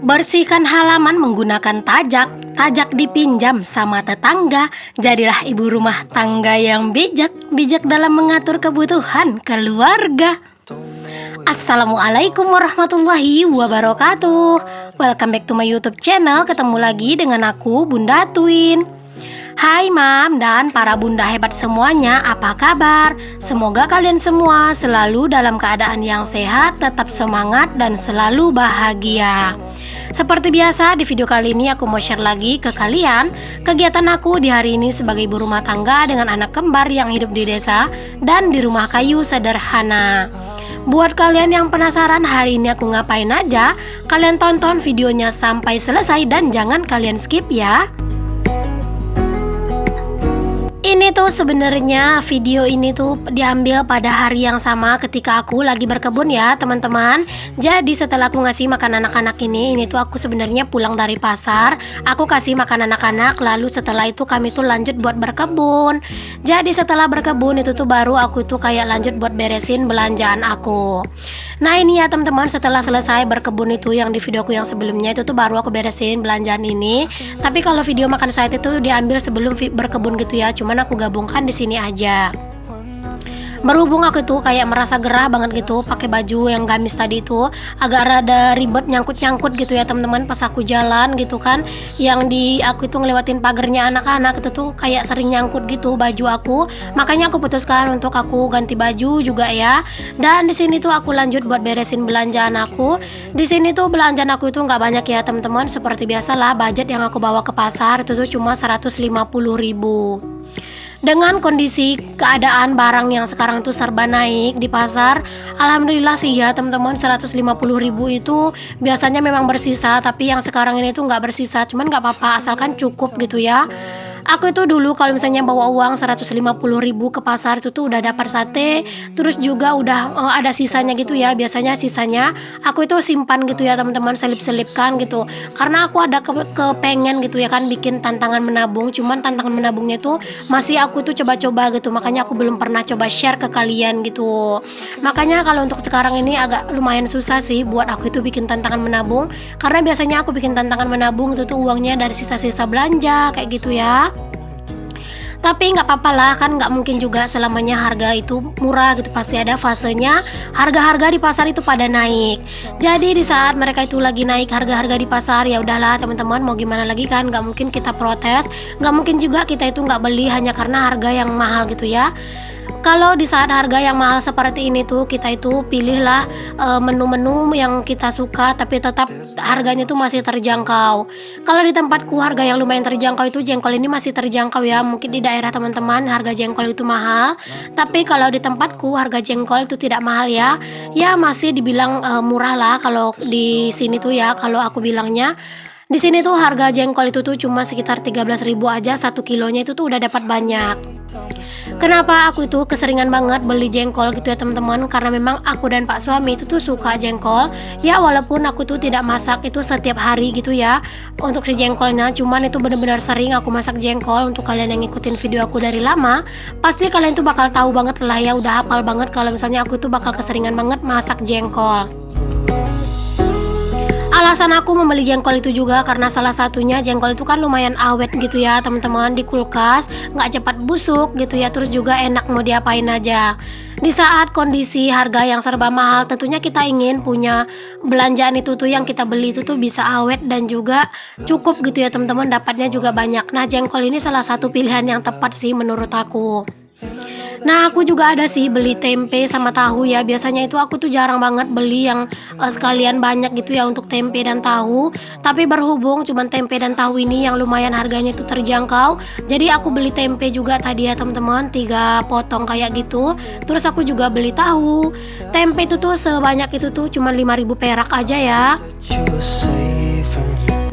Bersihkan halaman menggunakan tajak, tajak dipinjam sama tetangga. Jadilah ibu rumah tangga yang bijak, bijak dalam mengatur kebutuhan keluarga. Assalamualaikum warahmatullahi wabarakatuh. Welcome back to my YouTube channel. Ketemu lagi dengan aku, Bunda Twin. Hai Mam dan para bunda hebat semuanya, apa kabar? Semoga kalian semua selalu dalam keadaan yang sehat, tetap semangat dan selalu bahagia. Seperti biasa, di video kali ini aku mau share lagi ke kalian kegiatan aku di hari ini sebagai ibu rumah tangga dengan anak kembar yang hidup di desa dan di rumah kayu sederhana. Buat kalian yang penasaran hari ini aku ngapain aja, kalian tonton videonya sampai selesai dan jangan kalian skip ya. Ini tuh sebenarnya video ini tuh diambil pada hari yang sama ketika aku lagi berkebun ya teman-teman. Jadi setelah aku ngasih makan anak-anak ini tuh aku sebenarnya pulang dari pasar. Aku kasih makan anak-anak, lalu setelah itu kami tuh lanjut buat berkebun. Jadi setelah berkebun itu tuh baru aku tuh kayak lanjut buat beresin belanjaan aku. Nah ini ya teman-teman, setelah selesai berkebun itu yang di videoku yang sebelumnya itu tuh baru aku beresin belanjaan ini. Tapi kalau video makan site itu diambil sebelum berkebun gitu ya. Cuman aku gabungkan di sini aja. Berhubung aku tuh kayak merasa gerah banget gitu pakai baju yang gamis tadi itu, agak rada ribet nyangkut-nyangkut gitu ya teman-teman pas aku jalan gitu kan. Yang di aku itu ngelewatin pagernya anak-anak itu tuh kayak sering nyangkut gitu baju aku. Makanya aku putuskan untuk aku ganti baju juga ya. Dan di sini tuh aku lanjut buat beresin belanjaan aku. Di sini tuh belanjaan aku itu nggak banyak ya teman-teman. Seperti biasalah budget yang aku bawa ke pasar itu tuh cuma 150.000. Dengan kondisi keadaan barang yang sekarang tuh serba naik di pasar, alhamdulillah sih ya teman-teman, 150.000 itu biasanya memang bersisa, tapi yang sekarang ini tuh nggak bersisa, cuman nggak apa-apa asalkan cukup gitu ya. Aku itu dulu kalau misalnya bawa uang 150.000 ke pasar itu tuh udah dapat sate, terus juga udah ada sisanya gitu ya. Biasanya sisanya aku itu simpan gitu ya teman-teman, selip-selipkan gitu. Karena aku ada kepengen gitu ya kan bikin tantangan menabung, cuman tantangan menabungnya tuh masih aku tuh coba-coba gitu. Makanya aku belum pernah coba share ke kalian gitu. Makanya kalau untuk sekarang ini agak lumayan susah sih buat aku itu bikin tantangan menabung. Karena biasanya aku bikin tantangan menabung itu tuh uangnya dari sisa-sisa belanja kayak gitu ya. Tapi nggak apa-apa lah, kan nggak mungkin juga selamanya harga itu murah gitu, pasti ada fasenya harga-harga di pasar itu pada naik. Jadi di saat mereka itu lagi naik harga-harga di pasar, ya udahlah teman-teman, mau gimana lagi kan, nggak mungkin kita protes, nggak mungkin juga kita itu nggak beli hanya karena harga yang mahal gitu ya. Kalau di saat harga yang mahal seperti ini tuh kita itu pilihlah menu-menu yang kita suka tapi tetap harganya tuh masih terjangkau. Kalau di tempatku harga yang lumayan terjangkau itu jengkol ini masih terjangkau ya. Mungkin di daerah teman-teman harga jengkol itu mahal, tapi kalau di tempatku harga jengkol itu tidak mahal ya. Ya masih dibilang murah lah kalau di sini tuh ya, kalau aku bilangnya. Di sini tuh harga jengkol itu tuh cuma sekitar 13.000 aja, 1 kilonya itu tuh udah dapat banyak. Kenapa aku itu keseringan banget beli jengkol gitu ya teman-teman, karena memang aku dan Pak suami itu tuh suka jengkol. Ya walaupun aku tuh tidak masak itu setiap hari gitu ya untuk si jengkolnya, cuman itu benar-benar sering aku masak jengkol. Untuk kalian yang ngikutin video aku dari lama, pasti kalian tuh bakal tahu banget lah ya, udah hafal banget kalau misalnya aku tuh bakal keseringan banget masak jengkol. Alasan aku membeli jengkol itu juga karena salah satunya jengkol itu kan lumayan awet gitu ya teman-teman, di kulkas nggak cepat busuk gitu ya, terus juga enak mau diapain aja. Di saat kondisi harga yang serba mahal, tentunya kita ingin punya belanjaan itu tuh yang kita beli itu tuh bisa awet dan juga cukup gitu ya teman-teman, dapatnya juga banyak. Nah jengkol ini salah satu pilihan yang tepat sih menurut aku. Nah aku juga ada sih beli tempe sama tahu ya. Biasanya itu aku tuh jarang banget beli yang sekalian banyak gitu ya untuk tempe dan tahu. Tapi berhubung cuman tempe dan tahu ini yang lumayan harganya itu terjangkau, jadi aku beli tempe juga tadi ya teman-teman, 3 potong kayak gitu. Terus aku juga beli tahu. Tempe itu tuh sebanyak itu tuh cuman 5.000 perak aja ya.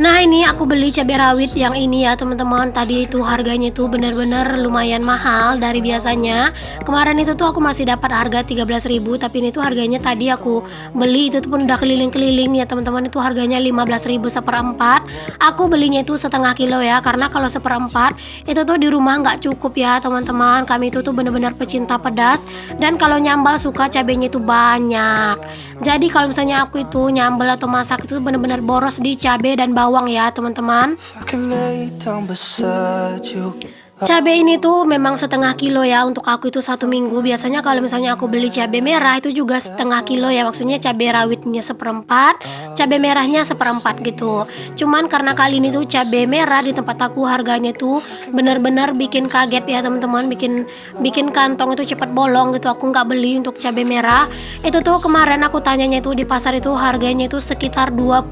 Nah ini aku beli cabai rawit yang ini ya teman-teman. Tadi itu harganya itu benar-benar lumayan mahal dari biasanya. Kemarin itu tuh aku masih dapat harga 13.000, tapi ini tuh harganya tadi aku beli itu tuh pun udah keliling-keliling ya teman-teman. Itu harganya 15.000 seperempat. Aku belinya itu setengah kilo ya, karena kalau seperempat itu tuh di rumah nggak cukup ya teman-teman. Kami itu tuh benar-benar pecinta pedas, dan kalau nyambal suka cabenya itu banyak. Jadi kalau misalnya aku itu nyambel atau masak itu benar-benar boros di cabai dan bawang ya teman-teman. I can lay down beside you. Cabai ini tuh memang setengah kilo ya untuk aku itu 1 minggu. Biasanya kalau misalnya aku beli cabai merah itu juga setengah kilo ya, maksudnya cabai rawitnya seperempat, cabai merahnya seperempat gitu. Cuman karena kali ini tuh cabai merah di tempat aku harganya tuh bener-bener bikin kaget ya teman-teman, bikin kantong itu cepat bolong gitu. Aku nggak beli untuk cabai merah. Itu tuh kemarin aku tanyanya itu di pasar itu harganya itu sekitar 25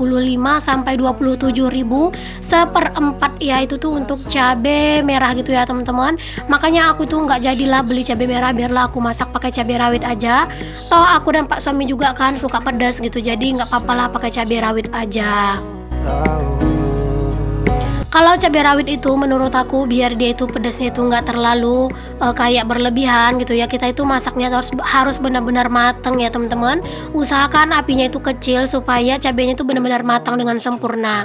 sampai 27 ribu seperempat ya, itu tuh untuk cabai merah gitu ya teman-teman. Makanya aku tuh nggak jadilah beli cabai merah, biarlah aku masak pakai cabai rawit aja. Toh aku dan Pak suami juga kan suka pedas gitu, jadi nggak apa-apa lah pakai cabai rawit aja. Kalau cabai rawit itu menurut aku biar dia itu pedasnya itu nggak terlalu kayak berlebihan gitu ya. Kita itu masaknya harus benar-benar matang ya teman-teman. Usahakan apinya itu kecil supaya cabainya itu benar-benar matang dengan sempurna.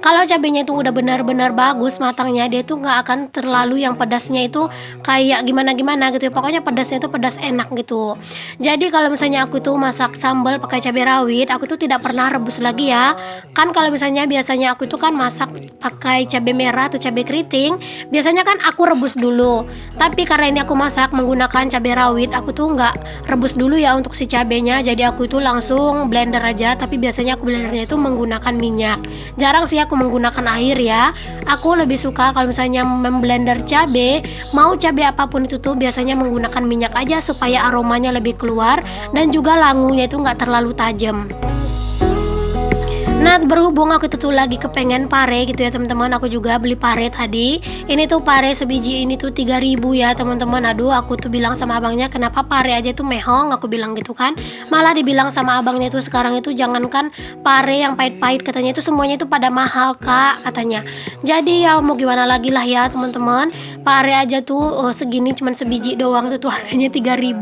Kalau cabainya itu udah benar-benar bagus matangnya, dia itu nggak akan terlalu yang pedasnya itu kayak gimana-gimana gitu ya. Pokoknya pedasnya itu pedas enak gitu. Jadi kalau misalnya aku tuh masak sambal pakai cabai rawit, aku tuh tidak pernah rebus lagi ya. Kan kalau misalnya biasanya aku itu kan masak pakai cabai merah atau cabai keriting, biasanya kan aku rebus dulu. Tapi karena ini aku masak menggunakan cabai rawit, aku tuh nggak rebus dulu ya untuk si cabainya. Jadi aku itu langsung blender aja. Tapi biasanya aku blendernya itu menggunakan minyak. Jarang sih aku menggunakan air ya. Aku lebih suka kalau misalnya memblender cabai, mau cabai apapun itu tuh biasanya menggunakan minyak aja supaya aromanya lebih keluar dan juga langunya itu nggak terlalu tajam. Nah berhubung aku tuh lagi kepengen pare gitu ya teman-teman, aku juga beli pare tadi. Ini tuh pare sebiji ini tuh 3.000 ya teman-teman. Aduh aku tuh bilang sama abangnya, kenapa pare aja tuh mehong, aku bilang gitu kan. Malah dibilang sama abangnya tuh sekarang itu jangankan pare yang pahit-pahit, katanya itu semuanya itu pada mahal kak katanya. Jadi ya mau gimana lagi lah ya teman-teman. Pare aja tuh segini cuman sebiji doang tuh harganya 3.000.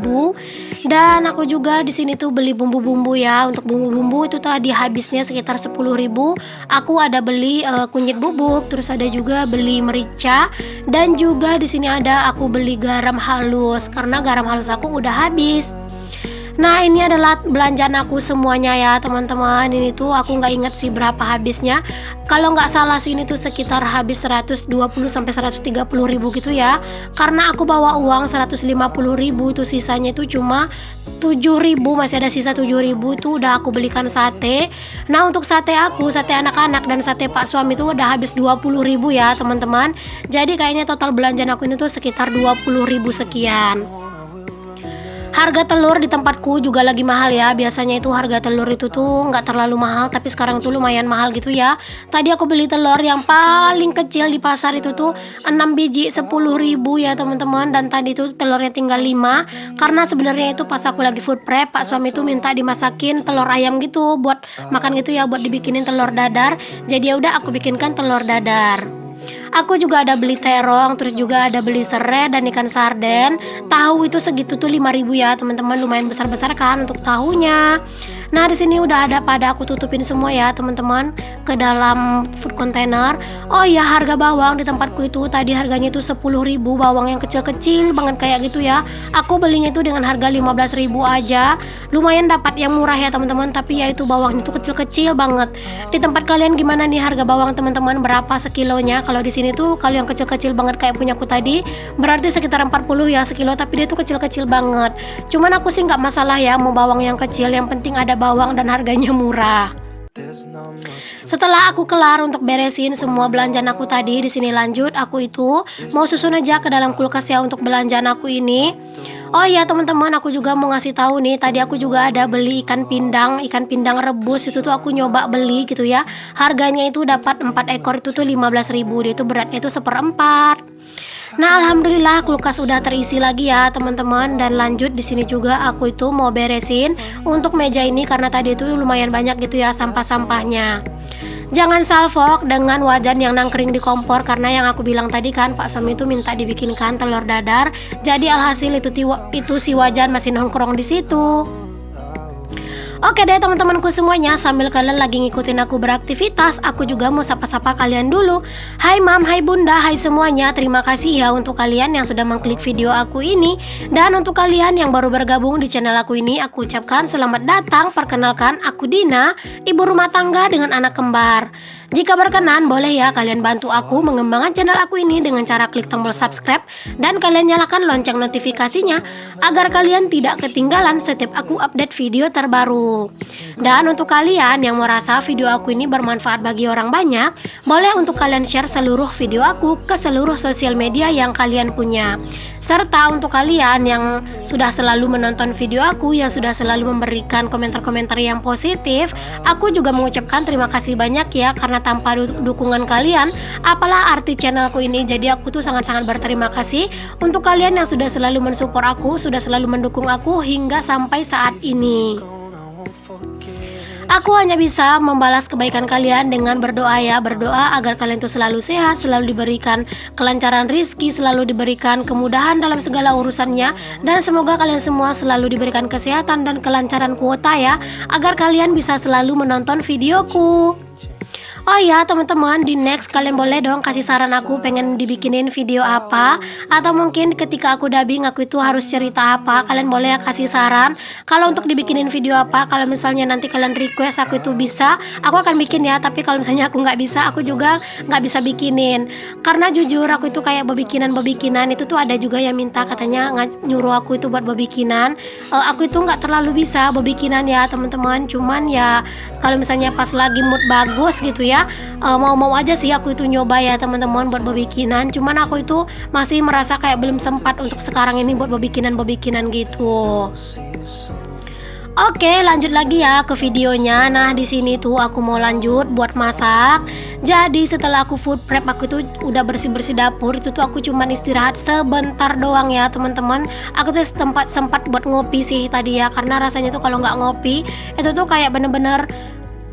Dan aku juga di sini tuh beli bumbu-bumbu ya. Untuk bumbu-bumbu itu tadi habisnya sekitar 10.000. Aku ada beli kunyit bubuk, terus ada juga beli merica, dan juga di sini ada aku beli garam halus karena garam halus aku udah habis. Nah ini adalah belanjaan aku semuanya ya teman-teman. Ini tuh aku nggak inget sih berapa habisnya. Kalau nggak salah sih ini tuh sekitar habis 120 sampai 130 ribu gitu ya. Karena aku bawa uang 150 ribu, itu sisanya itu cuma 7 ribu, masih ada sisa 7 ribu itu udah aku belikan sate. Nah untuk sate aku, sate anak-anak dan sate Pak suami itu udah habis 20 ribu ya teman-teman. Jadi kayaknya total belanjaan aku ini tuh sekitar 20 ribu sekian. Harga telur di tempatku juga lagi mahal ya. Biasanya itu harga telur itu tuh nggak terlalu mahal, tapi sekarang tuh lumayan mahal gitu ya. Tadi aku beli telur yang paling kecil di pasar itu tuh 6 biji 10 ribu ya teman-teman. Dan tadi itu telurnya tinggal 5. Karena sebenarnya itu pas aku lagi food prep, Pak suami itu minta dimasakin telur ayam gitu buat makan gitu ya, buat dibikinin telur dadar. Jadi ya udah aku bikinkan telur dadar. Aku juga ada beli terong, terus juga ada beli serai dan ikan sarden. Tahu itu segitu tuh 5.000 ya teman-teman, lumayan besar-besar kan untuk tahunya. Nah di sini udah ada pada aku tutupin semua ya teman-teman ke dalam food container. Oh iya harga bawang di tempatku itu tadi harganya itu 10.000, bawang yang kecil-kecil banget kayak gitu ya. Aku belinya itu dengan harga 15.000 aja. Lumayan dapat yang murah ya teman-teman, tapi ya itu bawangnya itu kecil-kecil banget. Di tempat kalian gimana nih harga bawang teman-teman, berapa sekilonya? Kalau di sini tuh kalau yang kecil-kecil banget kayak punyaku tadi berarti sekitar 40 ya sekilo, tapi dia tuh kecil-kecil banget. Cuman aku sih nggak masalah ya mau bawang yang kecil, yang penting ada bawang dan harganya murah. Setelah aku kelar untuk beresin semua belanjaan aku tadi, di sini lanjut aku itu mau susun aja ke dalam kulkas ya untuk belanjaan aku ini. Oh iya teman-teman, aku juga mau ngasih tahu nih, tadi aku juga ada beli ikan pindang rebus itu tuh aku nyoba beli gitu ya. Harganya itu dapat 4 ekor itu tuh 15.000, dia itu beratnya itu seperempat. Nah alhamdulillah kulkas udah terisi lagi ya teman-teman. Dan lanjut di sini juga aku itu mau beresin untuk meja ini karena tadi itu lumayan banyak gitu ya sampah-sampahnya. Jangan salfok dengan wajan yang nangkring di kompor, karena yang aku bilang tadi kan Pak suami itu minta dibikinkan telur dadar. Jadi alhasil itu si wajan masih nongkrong di situ. Oke deh teman-temanku semuanya, sambil kalian lagi ngikutin aku beraktivitas, aku juga mau sapa-sapa kalian dulu. Hai Mam, hai Bunda, hai semuanya. Terima kasih ya untuk kalian yang sudah mengklik video aku ini. Dan untuk kalian yang baru bergabung di channel aku ini, aku ucapkan selamat datang. Perkenalkan, aku Dina, ibu rumah tangga dengan anak kembar. Jika berkenan, boleh ya kalian bantu aku mengembangkan channel aku ini dengan cara klik tombol subscribe dan kalian nyalakan lonceng notifikasinya agar kalian tidak ketinggalan setiap aku update video terbaru. Dan untuk kalian yang merasa video aku ini bermanfaat bagi orang banyak, boleh untuk kalian share seluruh video aku ke seluruh sosial media yang kalian punya. Serta untuk kalian yang sudah selalu menonton video aku, yang sudah selalu memberikan komentar-komentar yang positif, aku juga mengucapkan terima kasih banyak ya, karena tanpa dukungan kalian, apalah arti channelku ini. Jadi aku tuh sangat-sangat berterima kasih untuk kalian yang sudah selalu mensupport aku, sudah selalu mendukung aku hingga sampai saat ini. Aku hanya bisa membalas kebaikan kalian dengan berdoa ya, berdoa agar kalian tuh selalu sehat, selalu diberikan kelancaran rizki, selalu diberikan kemudahan dalam segala urusannya, dan semoga kalian semua selalu diberikan kesehatan dan kelancaran kuota ya, agar kalian bisa selalu menonton videoku. Oh ya teman-teman, di next kalian boleh dong kasih saran aku pengen dibikinin video apa, atau mungkin ketika aku dubbing aku itu harus cerita apa. Kalian boleh ya kasih saran kalau untuk dibikinin video apa. Kalau misalnya nanti kalian request aku itu bisa, aku akan bikin ya. Tapi kalau misalnya aku nggak bisa, aku juga nggak bisa bikinin. Karena jujur aku itu kayak bebikinan itu tuh ada juga yang minta katanya nyuruh aku itu buat bebikinan. Aku itu nggak terlalu bisa bebikinan ya teman-teman. Cuman ya kalau misalnya pas lagi mood bagus gitu ya, mau-mau aja sih aku itu nyoba ya teman-teman buat bebikinan. Cuman aku itu masih merasa kayak belum sempat untuk sekarang ini buat bebikinan gitu. Oke, lanjut lagi ya ke videonya. Nah, di sini tuh aku mau lanjut buat masak. Jadi setelah aku food prep, aku tuh udah bersih-bersih dapur. Itu tuh aku cuman istirahat sebentar doang ya teman-teman. Aku tuh sempat buat ngopi sih tadi ya, karena rasanya tuh kalau nggak ngopi itu tuh kayak bener-bener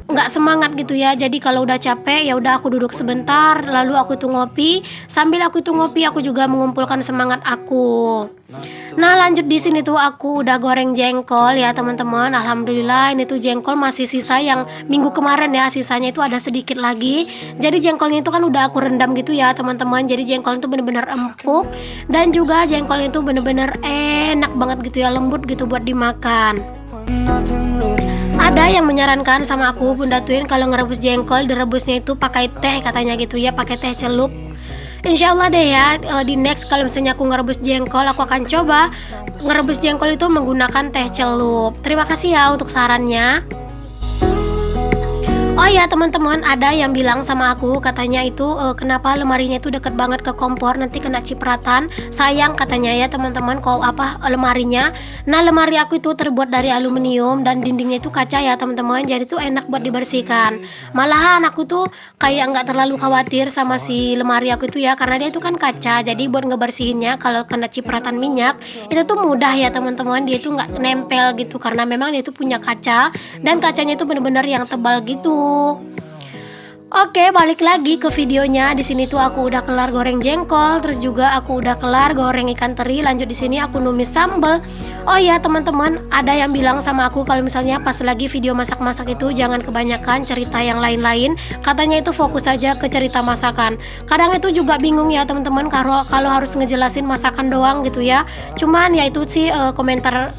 nggak semangat gitu ya. Jadi kalau udah capek ya udah aku duduk sebentar, lalu aku tuh ngopi. Sambil aku tuh ngopi, aku juga mengumpulkan semangat aku. Nah, lanjut di sini tuh aku udah goreng jengkol ya teman-teman. Alhamdulillah ini tuh jengkol masih sisa yang minggu kemarin ya, sisanya itu ada sedikit lagi. Jadi jengkolnya itu kan udah aku rendam gitu ya teman-teman. Jadi jengkol itu bener-bener empuk, dan juga jengkolnya itu bener-bener enak banget gitu ya, lembut gitu buat dimakan. Ada yang menyarankan sama aku, Bunda Twin, kalau ngerebus jengkol direbusnya itu pakai teh katanya gitu ya, pakai teh celup. Insya Allah deh ya, di next kalau misalnya aku ngerebus jengkol, aku akan coba ngerebus jengkol itu menggunakan teh celup. Terima kasih ya untuk sarannya. Oh ya teman-teman, ada yang bilang sama aku katanya itu kenapa lemarinya itu deket banget ke kompor, nanti kena cipratan. Sayang katanya ya teman-teman, kok lemarinya. Nah, lemari aku itu terbuat dari aluminium dan dindingnya itu kaca ya teman-teman. Jadi tuh enak buat dibersihkan. Malahan aku tuh kayak nggak terlalu khawatir sama si lemari aku itu ya, karena dia itu kan kaca. Jadi buat ngebersihinnya kalau kena cipratan minyak itu tuh mudah ya teman-teman. Dia itu nggak nempel gitu karena memang dia itu punya kaca, dan kacanya itu bener-bener yang tebal gitu. Oke, balik lagi ke videonya. Di sini tuh aku udah kelar goreng jengkol, terus juga aku udah kelar goreng ikan teri. Lanjut di sini aku numis sambal. Oh ya teman-teman, ada yang bilang sama aku kalau misalnya pas lagi video masak-masak itu jangan kebanyakan cerita yang lain-lain. Katanya itu fokus aja ke cerita masakan. Kadang itu juga bingung ya teman-teman kalau harus ngejelasin masakan doang gitu ya. Cuman ya itu sih komentar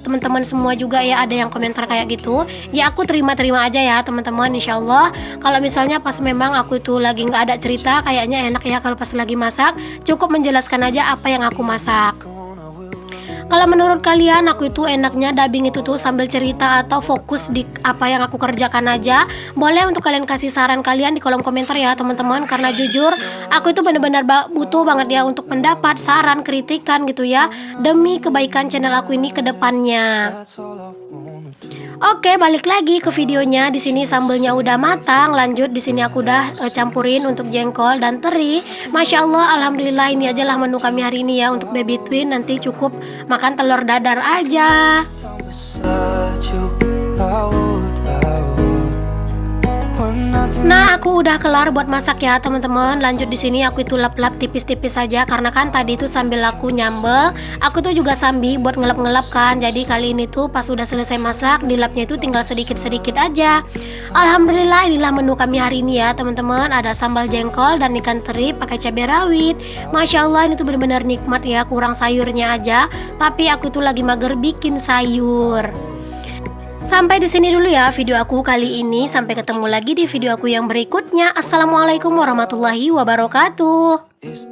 teman-teman semua juga ya, ada yang komentar kayak gitu. Ya aku terima-terima aja ya teman-teman. Insyaallah kalau misalnya pas memang aku itu lagi nggak ada cerita, kayaknya enak ya kalau pas lagi masak cukup menjelaskan aja apa yang aku masak. Kalau menurut kalian aku itu enaknya dubbing itu tuh sambil cerita atau fokus di apa yang aku kerjakan aja? Boleh untuk kalian kasih saran kalian di kolom komentar ya teman-teman. Karena jujur aku itu benar-benar butuh banget ya untuk pendapat, saran, kritikan gitu ya, demi kebaikan channel aku ini ke depannya. Oke, balik lagi ke videonya. Di sini sambelnya udah matang. Lanjut di sini aku udah campurin untuk jengkol dan teri. Masya Allah, alhamdulillah ini aja lah menu kami hari ini ya untuk baby twin. Nanti cukup makan telur dadar aja. Nah, aku udah kelar buat masak ya teman-teman. Lanjut di sini aku itu lap-lap tipis-tipis saja karena kan tadi itu sambil aku nyambel, aku tuh juga sambil buat ngelap-ngelap kan. Jadi kali ini tuh pas udah selesai masak, dilapnya itu tinggal sedikit-sedikit aja. Alhamdulillah inilah menu kami hari ini ya teman-teman. Ada sambal jengkol dan ikan teri pakai cabai rawit. Masya Allah ini tuh benar-benar nikmat ya, kurang sayurnya aja. Tapi aku tuh lagi mager bikin sayur. Sampai di sini dulu ya video aku kali ini. Sampai ketemu lagi di video aku yang berikutnya. Assalamualaikum warahmatullahi wabarakatuh.